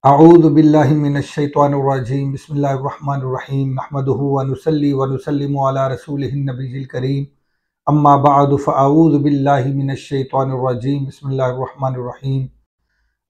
اعوذ باللہ من الشیطان الرجیم بسم اللہ الرحمن الرحیم نحمدہ ونصلی ونسلم علی رسولہ النبی الکریم اما بعد فاعوذ باللہ من الشیطان الرجیم بسم اللہ الرحمن الرحیم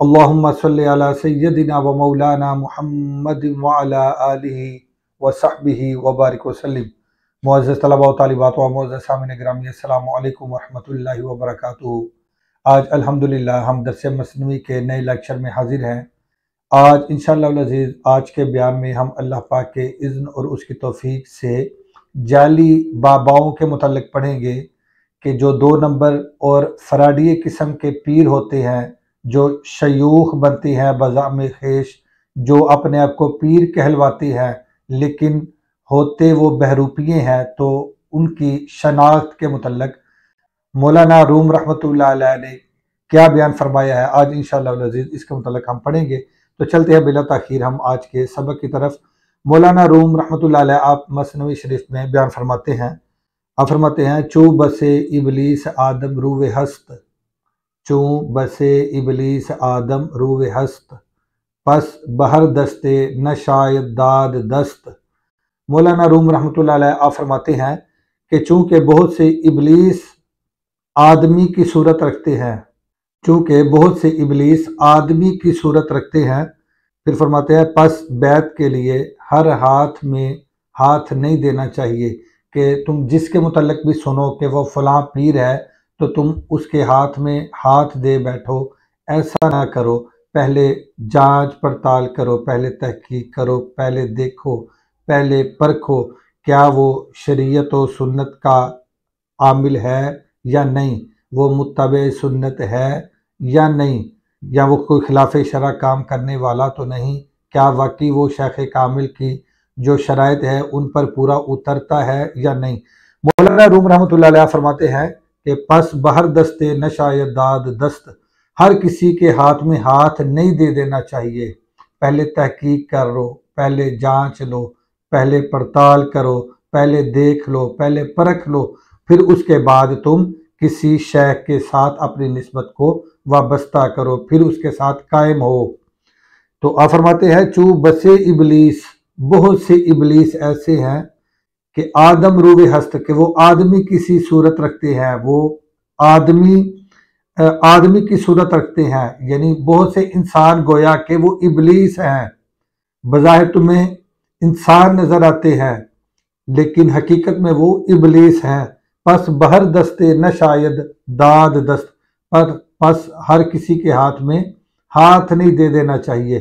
اللہم صلی علی سیدنا و مولانا محمد وعلی آلہ وصحبہ وبارک وسلم۔ معزز طلباء و طالبات و معزز سامعین گرامی، السلام علیکم ورحمۃ اللہ وبرکاتہ۔ آج الحمدللہ ہم درس مثنوی کے نئے لیکچر میں حاضر ہیں۔ آج انشاءاللہ العزیز آج کے بیان میں ہم اللہ پاک کے اذن اور اس کی توفیق سے جعلی باباؤں کے متعلق پڑھیں گے کہ جو 2 نمبر اور فراڈی قسم کے پیر ہوتے ہیں، جو شیوخ بنتے ہیں بزعم خیش، جو اپنے آپ کو پیر کہلواتے ہیں لیکن ہوتے وہ بہروپیے ہیں، تو ان کی شناخت کے متعلق مولانا روم رحمۃ اللہ علیہ نے کیا بیان فرمایا ہے، آج انشاءاللہ العزیز اس کے متعلق ہم پڑھیں گے۔ تو چلتے ہیں بلا تاخیر ہم آج کے سبق کی طرف۔ مولانا روم رحمۃ اللہ علیہ آپ مثنوی شریف میں بیان فرماتے ہیں، آپ فرماتے ہیں چوں بسے ابلیس آدم روح ہست، چوں بسے ابلیس آدم روح ہست، پس بہر دستے نہ شاید داد دست۔ مولانا روم رحمۃ اللہ علیہ آپ فرماتے ہیں کہ چونکہ بہت سے ابلیس آدمی کی صورت رکھتے ہیں، چونکہ بہت سے ابلیس آدمی کی صورت رکھتے ہیں، پھر فرماتے ہیں پس بیعت کے لیے ہر ہاتھ میں ہاتھ نہیں دینا چاہیے کہ تم جس کے متعلق بھی سنو کہ وہ فلاں پیر ہے تو تم اس کے ہاتھ میں ہاتھ دے بیٹھو، ایسا نہ کرو۔ پہلے جانچ پڑتال کرو، پہلے تحقیق کرو، پہلے دیکھو، پہلے پرکھو کیا وہ شریعت و سنت کا عامل ہے یا نہیں، وہ متبع سنت ہے یا نہیں، یا وہ کوئی خلاف شرع کام کرنے والا تو نہیں، کیا واقعی وہ شیخ کامل کی جو شرائط ہے ان پر پورا اترتا ہے یا نہیں۔ مولانا روم رحمۃ اللہ علیہ فرماتے ہیں کہ پس بہر دستے نہ شاید داد دست، ہر کسی کے ہاتھ میں ہاتھ نہیں دے دینا چاہیے، پہلے تحقیق کرو، پہلے جانچ لو، پہلے پڑتال کرو، پہلے دیکھ لو، پہلے پرکھ لو، پھر اس کے بعد تم کسی شیخ کے ساتھ اپنی نسبت کو وابستہ کرو، پھر اس کے ساتھ قائم ہو۔ تو آپ فرماتے ہیں چوں بسے ابلیس، بہت سے ابلیس ایسے ہیں کہ آدم روح ہست، کہ وہ آدمی کی سی صورت رکھتے ہیں، وہ آدمی کی صورت رکھتے ہیں، یعنی بہت سے انسان گویا کہ وہ ابلیس ہیں، بظاہر تمہیں انسان نظر آتے ہیں لیکن حقیقت میں وہ ابلیس ہیں۔ پس بہر دستے نہ شاید داد دست، پس ہر کسی کے ہاتھ میں ہاتھ نہیں دے دینا چاہیے۔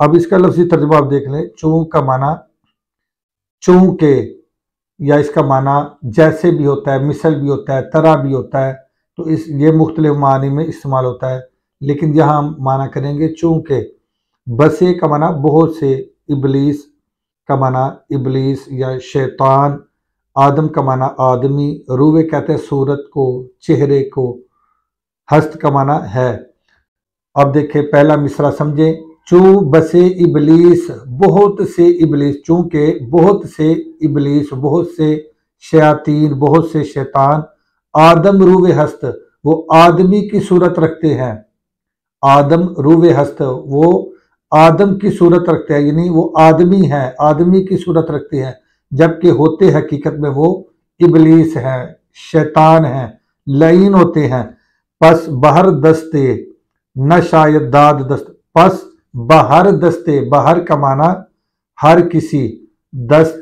اب اس کا لفظی ترجمہ آپ دیکھ لیں، چوں کا معنی چونکہ، یا اس کا معنی جیسے بھی ہوتا ہے، مثل بھی ہوتا ہے، طرح بھی ہوتا ہے، تو یہ مختلف معنی میں استعمال ہوتا ہے، لیکن یہاں ہم معنی کریں گے چونکہ۔ بسے کا معنی بہت سے، ابلیس کا معنی ابلیس یا شیطان، آدم کا معنی آدمی، روح کہتے ہیں صورت کو، چہرے کو، ہست کا معنی ہے۔ اب دیکھیں پہلا مصرع سمجھیں، چوں بسے ابلیس، بہت سے ابلیس، چونکہ بہت سے ابلیس، بہت سے شیاطین، بہت سے شیطان، آدم روح ہست، وہ آدمی کی صورت رکھتے ہیں، آدم روح ہست، وہ آدم کی صورت رکھتے ہیں، یعنی وہ آدمی ہیں، آدمی کی صورت رکھتے ہیں، جبکہ ہوتے حقیقت میں وہ ابلیس ہیں، شیطان ہیں، لعین ہوتے ہیں۔ پس بہر دستے نہ شاید داد دست، پس بہر دستے، بہر کا معنی ہر کسی، دست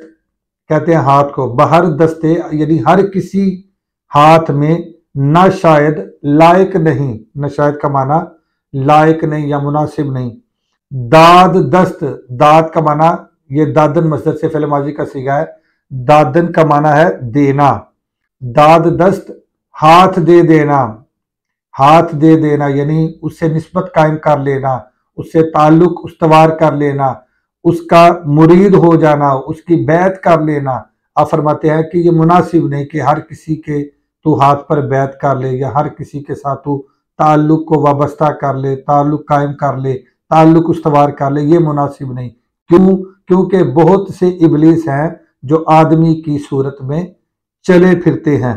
کہتے ہیں ہاتھ کو، بہر دستے یعنی ہر کسی ہاتھ میں نہ شاید لائق نہیں، نہ شاید کا معنی لائق نہیں یا مناسب نہیں، داد دست، داد کا معنی یہ دادن مصدر سے فعل ماضی کا صیغہ ہے، دادن کا معنی ہے دینا، داد دست ہاتھ دے دینا، ہاتھ دے دینا یعنی اس سے نسبت قائم کر لینا، اس سے تعلق استوار کر لینا، اس کا مرید ہو جانا، اس کی بیعت کر لینا۔ آپ فرماتے ہیں کہ یہ مناسب نہیں کہ ہر کسی کے تو ہاتھ پر بیعت کر لے، یا ہر کسی کے ساتھ تو تعلق کو وابستہ کر لے، تعلق قائم کر لے، تعلق استوار کر لے، یہ مناسب نہیں۔ کیونکہ بہت سے ابلیس ہیں جو آدمی کی صورت میں چلے پھرتے ہیں۔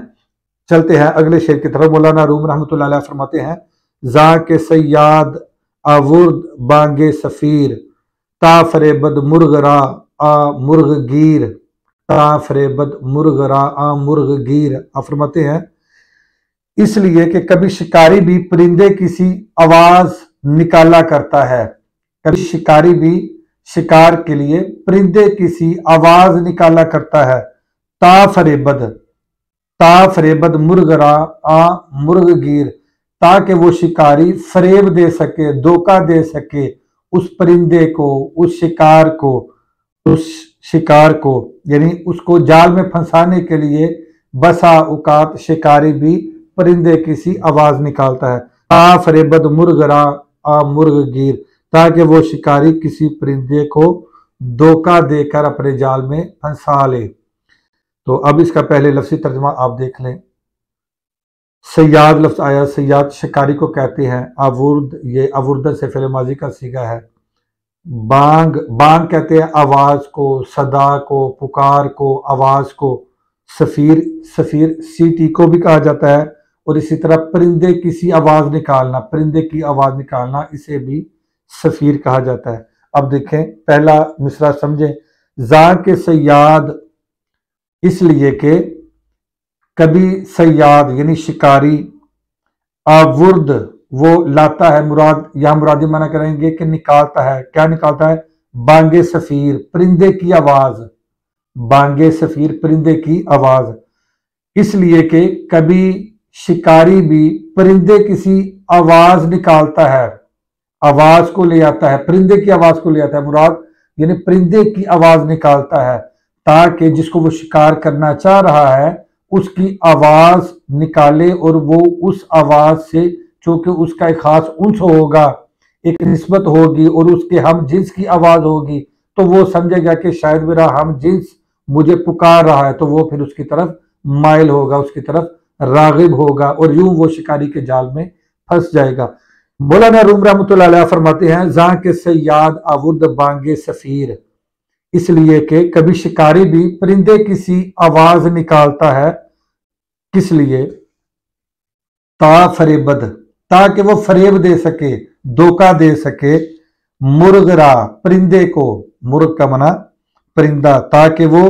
چلتے ہیں اگلے شعر کی طرف۔ مولانا روم رحمۃ اللہ علیہ فرماتے ہیں ذا کے سیاد آورد بانگ سفیر، تا فریبد مرغ را آ مرغ گیر، تا فریبد مرغ را آ مرغ گیر۔ آپ فرماتے ہیں اس لیے کہ کبھی شکاری بھی پرندے کسی آواز نکالا کرتا ہے، کبھی شکاری بھی شکار کے لیے پرندے کسی آواز نکالا کرتا ہے، تا فریبد مرغ را آ مرغ گیر، تاکہ وہ شکاری فریب دے سکے، دھوکہ دے سکے اس پرندے کو، اس شکار کو، یعنی اس کو جال میں پھنسانے کے لیے بسا اوقات شکاری بھی پرندے کسی آواز نکالتا ہے، تا فریبد مرغ را آ مرغ گیر، تاکہ وہ شکاری کسی پرندے کو دھوکہ دے کر اپنے جال میں پھنسا لے۔ تو اب اس کا پہلے لفظی ترجمہ آپ دیکھ لیں۔ سیاد لفظ آیا، سیاد شکاری کو کہتے ہیں۔ آورد، یہ آوردن سے فعل ماضی کا صیغہ ہے۔ بانگ کہتے ہیں آواز کو، صدا کو، پکار کو، آواز کو۔ سفیر سیٹی کو بھی کہا جاتا ہے، اور اسی طرح پرندے کسی آواز نکالنا، پرندے کی آواز نکالنا، اسے بھی سفیر کہا جاتا ہے۔ اب دیکھیں پہلا مصرع سمجھیں۔ زاں کے سیاد اس لیے کہ کبھی سیاد یعنی شکاری، آورد وہ لاتا ہے، یہاں مرادی معنی کریں گے کہ نکالتا ہے۔ کیا نکالتا ہے؟ بانگ سفیر، پرندے کی آواز، بانگ سفیر پرندے کی آواز۔ اس لیے کہ کبھی شکاری بھی پرندے کسی آواز نکالتا ہے، آواز کو لے آتا ہے، پرندے کی آواز کو لے آتا ہے، مراد یعنی پرندے کی آواز نکالتا ہے، تاکہ جس کو وہ شکار کرنا چاہ رہا ہے اس کی آواز نکالے، اور وہ اس آواز سے، چونکہ اس کا ایک خاص انس ہوگا، ایک نسبت ہوگی، اور اس کے ہم جنس کی آواز ہوگی، تو وہ سمجھے گا کہ شاید میرا ہم جنس مجھے پکار رہا ہے، تو وہ پھر اس کی طرف مائل ہوگا، اس کی طرف راغب ہوگا، اور یوں وہ شکاری کے جال میں پھنس جائے گا۔ مولانا روم رحمۃ اللہ علیہ فرماتے ہیں زاں کے سیاد آورد بانگ سفیر، اس لیے کہ کبھی شکاری بھی پرندے کسی آواز نکالتا ہے، کس لیے؟ تا فریبد، تاکہ وہ فریب دے سکے، دھوکہ دے سکے، مرغ را پرندے کو، مرغ کا معنی پرندہ، تاکہ وہ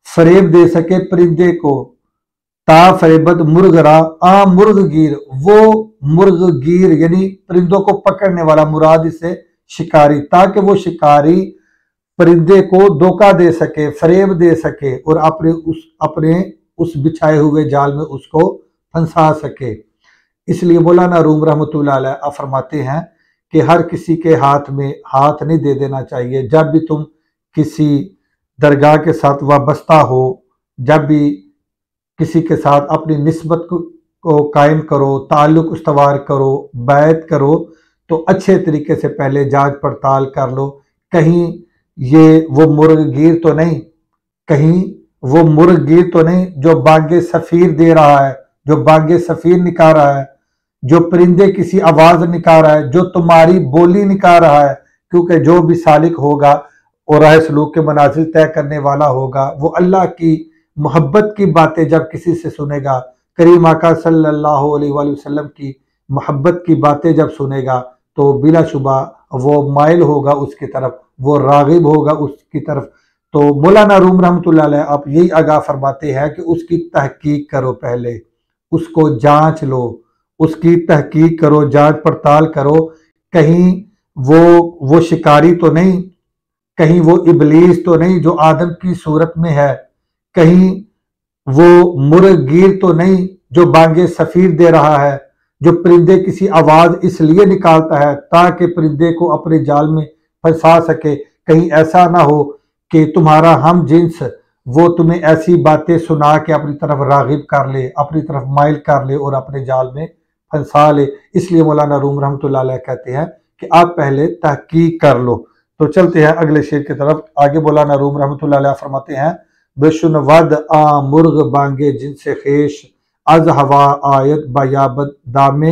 فریب دے سکے پرندے کو، تا فریبد مرغ را آ مرغ گیر، وہ مرغ گیر یعنی پرندوں کو پکڑنے والا، مراد اس سے شکاری، تاکہ وہ شکاری پرندے کو دھوکہ دے سکے، فریب دے سکے، اور اپنے اس بچھائے ہوئے جال میں اس کو پھنسا سکے۔ اس لیے مولانا روم رحمۃ اللہ علیہ فرماتے ہیں کہ ہر کسی کے ہاتھ میں ہاتھ نہیں دے دینا چاہیے۔ جب بھی تم کسی درگاہ کے ساتھ وابستہ ہو، جب بھی کسی کے ساتھ اپنی نسبت کو قائم کرو، تعلق استوار کرو، بیعت کرو، تو اچھے طریقے سے پہلے جانچ پڑتال کر لو، کہیں یہ وہ مرغ گیر تو نہیں، کہیں وہ مرغ گیر تو نہیں جو بانگ سفیر دے رہا ہے، جو بانگ سفیر نکال رہا ہے، جو پرندے کسی آواز نکال رہا ہے، جو تمہاری بولی نکال رہا ہے، کیونکہ جو بھی سالک ہوگا اور راہ سلوک کے منازل طے کرنے والا ہوگا، وہ اللہ کی محبت کی باتیں جب کسی سے سنے گا، کریم آقا صلی اللہ علیہ وآلہ وسلم کی محبت کی باتیں جب سنے گا، تو بلا شبہ وہ مائل ہوگا اس کی طرف، وہ راغب ہوگا اس کی طرف۔ تو مولانا روم رحمۃ اللہ علیہ آپ یہی آگاہ فرماتے ہیں کہ اس کی تحقیق کرو، پہلے اس کو جانچ لو، اس کی تحقیق کرو، جانچ پڑتال کرو، کہیں وہ شکاری تو نہیں، کہیں وہ ابلیس تو نہیں جو آدم کی صورت میں ہے، کہیں وہ مرغ گیر تو نہیں جو بانگ سفیر دے رہا ہے، جو پرندے کسی آواز اس لیے نکالتا ہے تاکہ پرندے کو اپنے جال میں پھنسا سکے، کہیں ایسا نہ ہو کہ تمہارا ہم جنس وہ تمہیں ایسی باتیں سنا کے اپنی طرف راغب کر لے، اپنی طرف مائل کر لے اور اپنے جال میں پھنسا لے۔ اس لیے مولانا روم رحمۃ اللہ علیہ کہتے ہیں کہ آپ پہلے تحقیق کر لو۔ تو چلتے ہیں اگلے شعر کی طرف۔ آگے مولانا روم رحمۃ اللہ علیہ فرماتے ہیں بشن ود آ مرغ بانگے جن سے خیش، از ہوا آیت بیابد دام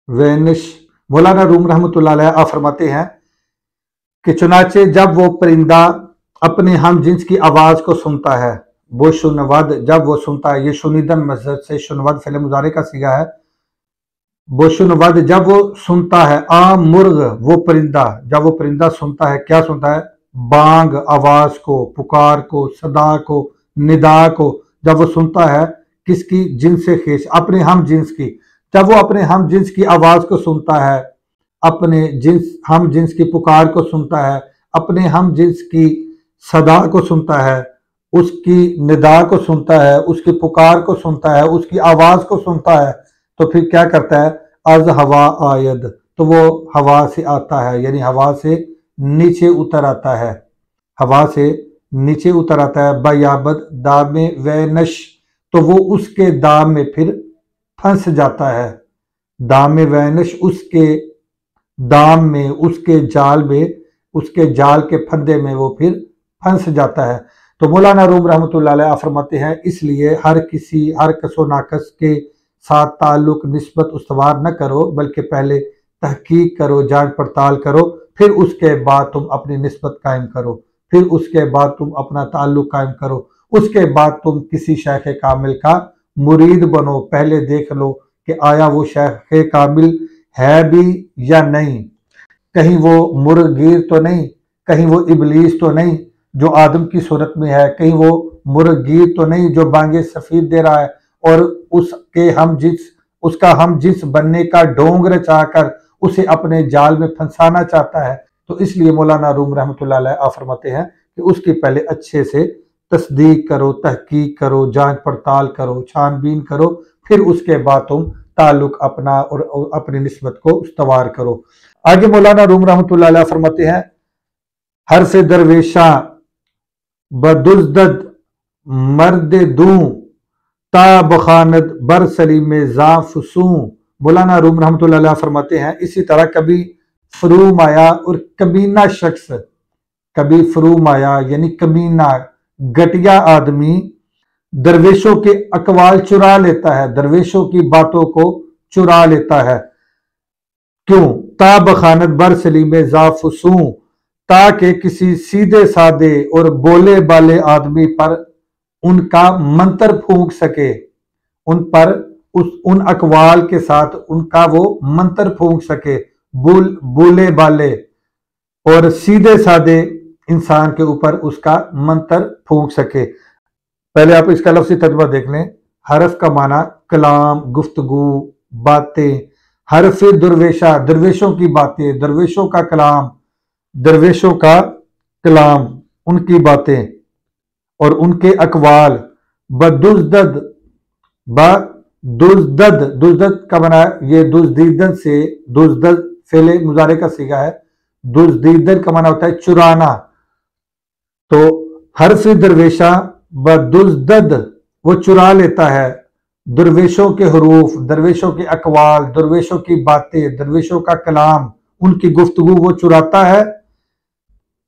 وینش۔ مولانا روم رحمۃ اللہ علیہ فرماتے ہیں کہ چنانچہ جب وہ پرندہ اپنے ہم جنس کی آواز کو سنتا ہے، وہ شنود جب وہ سنتا ہے، یہ شنیدن مصدر سے شنود فعل مضارع کا صیغہ ہے، بوشنود جب وہ سنتا ہے، عام مرغ وہ پرندہ، جب وہ پرندہ سنتا ہے، کیا سنتا ہے؟ بانگ آواز کو، پکار کو، صدا کو، ندا کو، جب وہ سنتا ہے کس کی؟ جنس خیش، اپنے ہم جنس کی، جب وہ اپنے ہم جنس کی آواز کو سنتا ہے، اپنے ہم جنس کی پکار کو سنتا ہے، اپنے ہم جنس کی صدا کو سنتا ہے، اس کی ندا کو سنتا ہے، اس کی پکار کو سنتا ہے، اس کی آواز کو سنتا ہے، تو پھر کیا کرتا ہے؟ از ہوا آید، تو وہ ہوا سے آتا ہے، یعنی ہوا سے نیچے اتر آتا ہے، ہوا سے نیچے اتر آتا ہے، بیابد دام وینش، تو وہ اس کے دام میں پھر پھنس جاتا ہے، دام وینش اس کے دام میں، اس کے جال میں، اس کے جال کے پھندے میں وہ پھر پھنس جاتا ہے۔ تو مولانا روم رحمۃ اللہ علیہ فرماتے ہیں اس لیے ہر کس و ناقص کے ساتھ تعلق نسبت استوار نہ کرو، بلکہ پہلے تحقیق کرو، جانچ پڑتال کرو، پھر اس کے بعد تم اپنی نسبت قائم کرو، پھر اس کے بعد تم اپنا تعلق قائم کرو، اس کے بعد تم کسی شیخ کامل کا مرید بنو، پہلے دیکھ لو کہ آیا وہ شیخ کامل ہے بھی یا نہیں، کہیں وہ مرغ گیر تو نہیں، کہیں وہ ابلیس تو نہیں جو آدم کی صورت میں ہے، کہیں وہ مرغ گیر تو نہیں جو بانگے سفید دے رہا ہے اور اس کا ہم جنس بننے کا ڈھونگ رچا کر اسے اپنے جال میں پھنسانا چاہتا ہے۔ تو اس لیے مولانا روم رحمۃ اللہ علیہ فرماتے ہیں کہ اس کی پہلے اچھے سے تصدیق کرو، تحقیق کرو، جانچ پڑتال کرو، چھان بین کرو، پھر اس کے بعد تم تعلق اپنا اور اپنی نسبت کو استوار کرو۔ آگے مولانا روم رحمۃ اللہ علیہ فرماتے ہیں حرف درویشاں بدزدد مرد دوں تا بخاند بر سلیم زاں فسوں۔ مولانا روم رحمۃ اللہ علیہ فرماتے ہیں اسی طرح کبھی فرو مایا اور کمینہ شخص، کبھی فرو مایا یعنی کمینہ گٹیا آدمی درویشوں کے اقوال چرا لیتا ہے، درویشوں کی باتوں کو چرا لیتا ہے۔ کیوں؟ تا بخانت بر سلیم ذا فسوں، تاکہ کسی سیدھے سادے اور بولے بالے آدمی پر ان کا منتر پھونک سکے، ان پر ان اقوال کے ساتھ ان کا وہ منتر پھونک سکے، بولے بالے اور سیدھے سادے انسان کے اوپر اس کا منتر پھونک سکے۔ پہلے آپ اس کا لفظی ترجمہ دیکھ لیں۔ حرف کا معنی کلام، گفتگو، باتیں، حرف درویشہ درویشوں کی باتیں، درویشوں کا کلام، درویشوں کا کلام، ان کی باتیں اور ان کے اقوال، بدزدد دزدد کا معنی یہ دزدیدن سے، دزدد فعل مضارع کا صیغہ ہے، دزدیدن کا معنی ہوتا ہے چرانا، تو حرف درویشہ بدزدد وہ چرا لیتا ہے درویشوں کے حروف، درویشوں کے اقوال، درویشوں کی باتیں، درویشوں کا کلام، ان کی گفتگو وہ چراتا ہے۔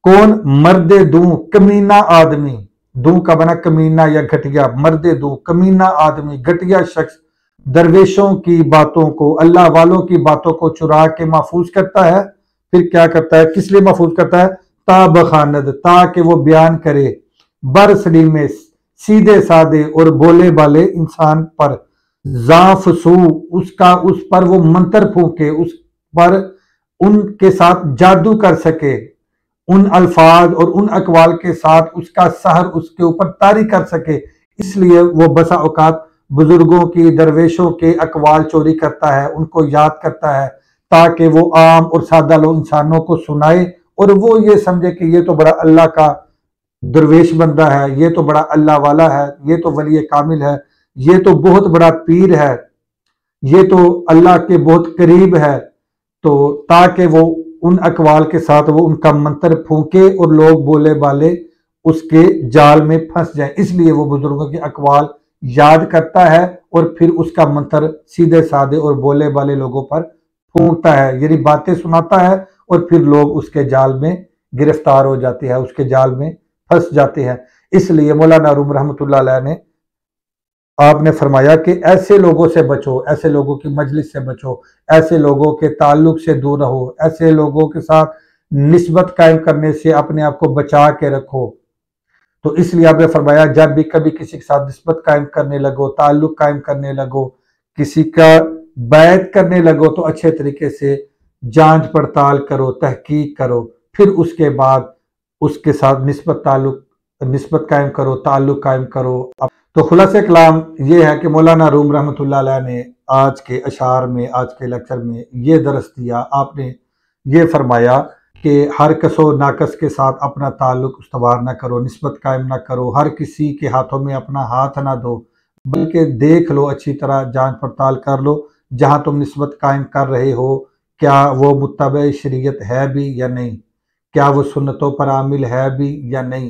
کون؟ مرد دوں کمینہ آدمی، دوں کا بنا کمینہ یا گھٹیا، مرد دوں کمینہ آدمی، گھٹیا شخص درویشوں کی باتوں کو، اللہ والوں کی باتوں کو چرا کے محفوظ کرتا ہے۔ پھر کیا کرتا ہے؟ کس لیے محفوظ کرتا ہے؟ تا بخاند، تاکہ وہ بیان کرے، بر سلیم سیدھے سادے اور بولے بالے انسان پر، ذا فسو اس پر وہ منتر پھونکے، اس پر ان کے ساتھ جادو کر سکے، ان الفاظ اور ان اقوال کے ساتھ اس کا سحر اس کے اوپر طاری کر سکے۔ اس لیے وہ بسا اوقات بزرگوں کی، درویشوں کے اقوال چوری کرتا ہے، ان کو یاد کرتا ہے، تاکہ وہ عام اور سادہ لوگ انسانوں کو سنائے اور وہ یہ سمجھے کہ یہ تو بڑا اللہ کا درویش بندہ ہے، یہ تو بڑا اللہ والا ہے، یہ تو ولی کامل ہے، یہ تو بہت بڑا پیر ہے، یہ تو اللہ کے بہت قریب ہے، تو تاکہ وہ ان اقوال کے ساتھ وہ ان کا منتر پھونکے اور لوگ بولے بالے اس کے جال میں پھنس جائیں۔ اس لیے وہ بزرگوں کے اقوال یاد کرتا ہے اور پھر اس کا منتر سیدھے سادے اور بولے بالے لوگوں پر پھونکتا ہے، یعنی باتیں سناتا ہے اور پھر لوگ اس کے جال میں گرفتار ہو جاتے ہیں، اس کے جال میں پھنس جاتے ہیں۔ اس لیے مولانا روم رحمۃ اللہ علیہ نے آپ نے فرمایا کہ ایسے لوگوں سے بچو، ایسے لوگوں کی مجلس سے بچو، ایسے لوگوں کے تعلق سے دور رہو، ایسے لوگوں کے ساتھ نسبت قائم کرنے سے اپنے آپ کو بچا کے رکھو۔ تو اس لیے آپ نے فرمایا جب بھی کبھی کسی کے ساتھ نسبت قائم کرنے لگو، تعلق قائم کرنے لگو، کسی کا بیعت کرنے لگو تو اچھے طریقے سے جانچ پڑتال کرو، تحقیق کرو، پھر اس کے بعد اس کے ساتھ نسبت قائم کرو، تعلق قائم کرو۔ تو خلاصہ کلام یہ ہے کہ مولانا روم رحمۃ اللہ علیہ نے آج کے اشعار میں، آج کے لیکچر میں یہ درس دیا۔ آپ نے یہ فرمایا کہ ہر کس و ناکس کے ساتھ اپنا تعلق استوار نہ کرو، نسبت قائم نہ کرو، ہر کسی کے ہاتھوں میں اپنا ہاتھ نہ دو، بلکہ دیکھ لو، اچھی طرح جانچ پڑتال کر لو جہاں تم نسبت قائم کر رہے ہو کیا وہ متبع شریعت ہے بھی یا نہیں، کیا وہ سنتوں پر عامل ہے بھی یا نہیں،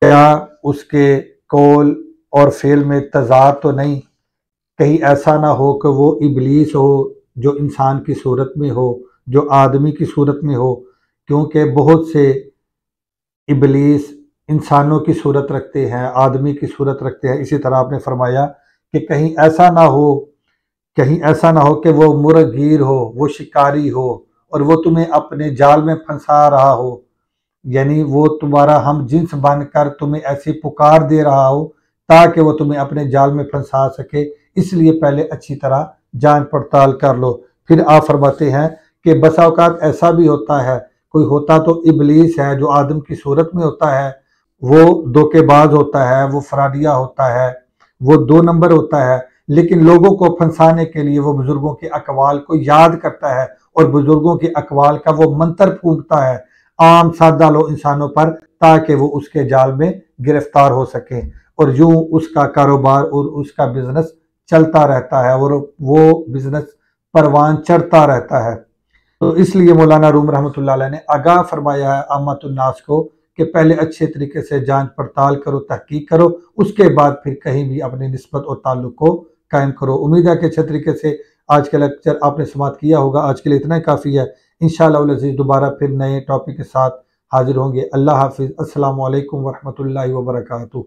کیا اس کے قول اور فعل میں تضاد تو نہیں، کہیں ایسا نہ ہو کہ وہ ابلیس ہو جو انسان کی صورت میں ہو، جو آدمی کی صورت میں ہو، کیونکہ بہت سے ابلیس انسانوں کی صورت رکھتے ہیں، آدمی کی صورت رکھتے ہیں۔ اسی طرح آپ نے فرمایا کہ کہیں ایسا نہ ہو کہ وہ مرغ گیر ہو، وہ شکاری ہو اور وہ تمہیں اپنے جال میں پھنسا رہا ہو، یعنی وہ تمہارا ہم جنس بن کر تمہیں ایسی پکار دے رہا ہو تاکہ وہ تمہیں اپنے جال میں پھنسا سکے۔ اس لیے پہلے اچھی طرح جانچ پڑتال کر لو۔ پھر آپ فرماتے ہیں کہ بسا اوقات ایسا بھی ہوتا ہے، کوئی ہوتا تو ابلیس ہے جو آدم کی صورت میں ہوتا ہے، وہ دھوکے باز ہوتا ہے، وہ فراڈیہ ہوتا ہے، وہ 2 نمبر ہوتا ہے، لیکن لوگوں کو پھنسانے کے لیے وہ بزرگوں کے اقوال کو یاد کرتا ہے اور بزرگوں کے اقوال کا وہ منتر پھونکتا ہے عام سادہ لو انسانوں پر تاکہ وہ اس کے جال میں گرفتار ہو سکیں، اور یوں اس کا کاروبار اور اس کا بزنس چلتا رہتا ہے اور وہ بزنس پروان چڑھتا رہتا ہے۔ تو اس لیے مولانا روم رحمۃ اللہ علیہ نے آگاہ فرمایا ہے عامت الناس کو کہ پہلے اچھے طریقے سے جانچ پڑتال کرو، تحقیق کرو، اس کے بعد پھر کہیں بھی اپنی نسبت اور تعلق کو قائم کرو۔ امید ہے کہ اچھے طریقے سے آج کا لیکچر آپ نے سماعت کیا ہوگا۔ آج کے لیے اتنا ہی کافی ہے۔ انشاءاللہ العزیز دوبارہ پھر نئے ٹاپک کے ساتھ حاضر ہوں گے۔ اللہ حافظ۔ السلام علیکم ورحمۃ اللہ وبرکاتہ۔